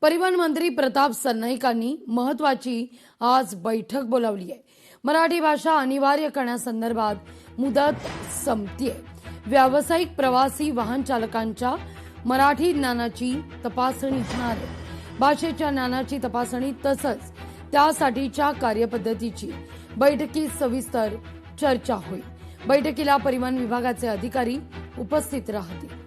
परिवहन मंत्री प्रताप सरनाईकांनी महत्त्वाची आज बैठक बोलावली आहे। मराठी भाषा अनिवार्य करण्यासंदर्भात मुदत संपतीये। व्यावसायिक प्रवासी वाहन चालकांच्या मराठी ज्ञानाची तपासणी होणार आहे। भाषेच्या ज्ञानाची तपासणी तसंच त्यासाठीच्या कार्यपद्धतीची बैठकीत सविस्तर चर्चा होईल। बैठकीला परिवहन विभागाचे अधिकारी उपस्थित राहतील।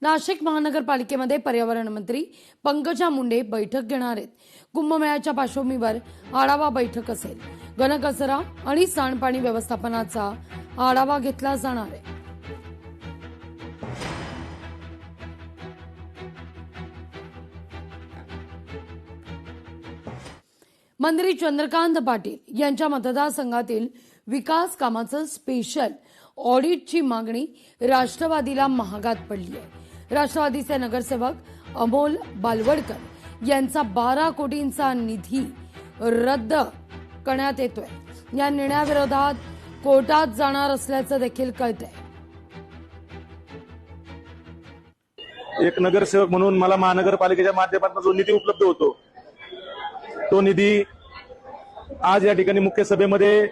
नाशिक महानगरपालिकेमध्ये पर्यावरण मंत्री पंकजा मुंडे बैठक घेणार आहेत। कुंभमेळ्याच्या पार्श्वभूमीवर आढावा बैठक असेल। घनकचरा आणि सांडपाणी व्यवस्थापनाचा आढावा घेतला जाणार आहे। मंत्री चंद्रकांत पाटील यांच्या मतदारसंघातील विकास कामाचं स्पेशल ऑडिटची मागणी राष्ट्रवादीला महागात पडली आहे। राष्ट्रवादीचे नगरसेवक अमोल बालवडकर यांचा 12 कोटींचा निधी रद्द करण्यात येतोय। या निर्णयाविरोधात कोर्टात जाणार असल्याचं देखील कळतंय। एक नगरसेवक म्हणून मला महानगरपालिकेच्या माध्यमातून जो निधी उपलब्ध होतो तो निधी आज या ठिकाणी मुख्य सभेमध्ये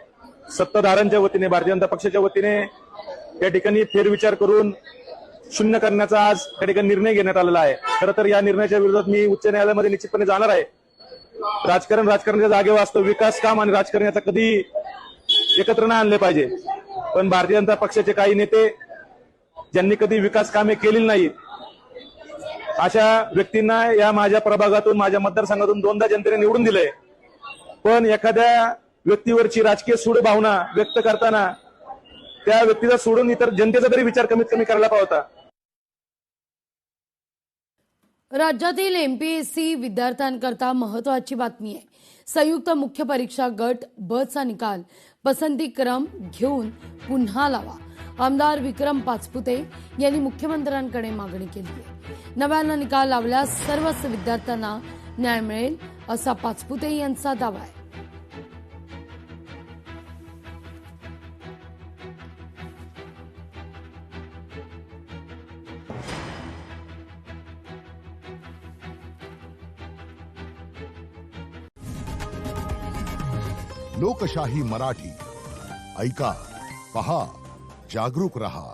सत्ताधाऱ्यांच्या वतीने भारतीय जनता पक्षाच्या वतीने या ठिकाणी फेरविचार करून शून्य करण्याचा आज या ठिकाणी निर्णय घेण्यात आलेला आहे। खरं तर या निर्णयाच्या विरोधात मी उच्च न्यायालयामध्ये निश्चितपणे जाणार आहे। राजकारणाच्या जागेवर असतं, विकास काम आणि राजकारण याचा कधी एकत्र नाही आणले पाहिजे। पण भारतीय जनता पक्षाचे काही नेते ज्यांनी कधी विकास कामे केलेली नाहीत अशा व्यक्तींना या माझ्या प्रभागातून माझ्या मतदारसंघातून 2दा जनतेने निवडून दिलंय। पण एखाद्या व्यक्तीवरची राजकीय सूड भावना व्यक्त करताना त्या व्यक्तीचा सोडून इतर जनतेचा तरी विचार कमीत कमी करायला पाहिजे होता। राज्यातील एमपीएससी विद्यार्थ्यांकरता महत्त्वाची बातमी आहे। संयुक्त मुख्य परीक्षा गट ब चा निकाल पसंती क्रम घेऊन पुन्हा लावा। आमदार विक्रम पाचपुते यांनी मुख्यमंत्र्यांकडे मागणी केली आहे। नव्यानं निकाल लावल्यास सर्वच विद्यार्थ्यांना न्याय मिळेल असा पाचपुते यांचा दावा आहे। लोकशाही मराठी ऐका, पहा, जागरूक रहा।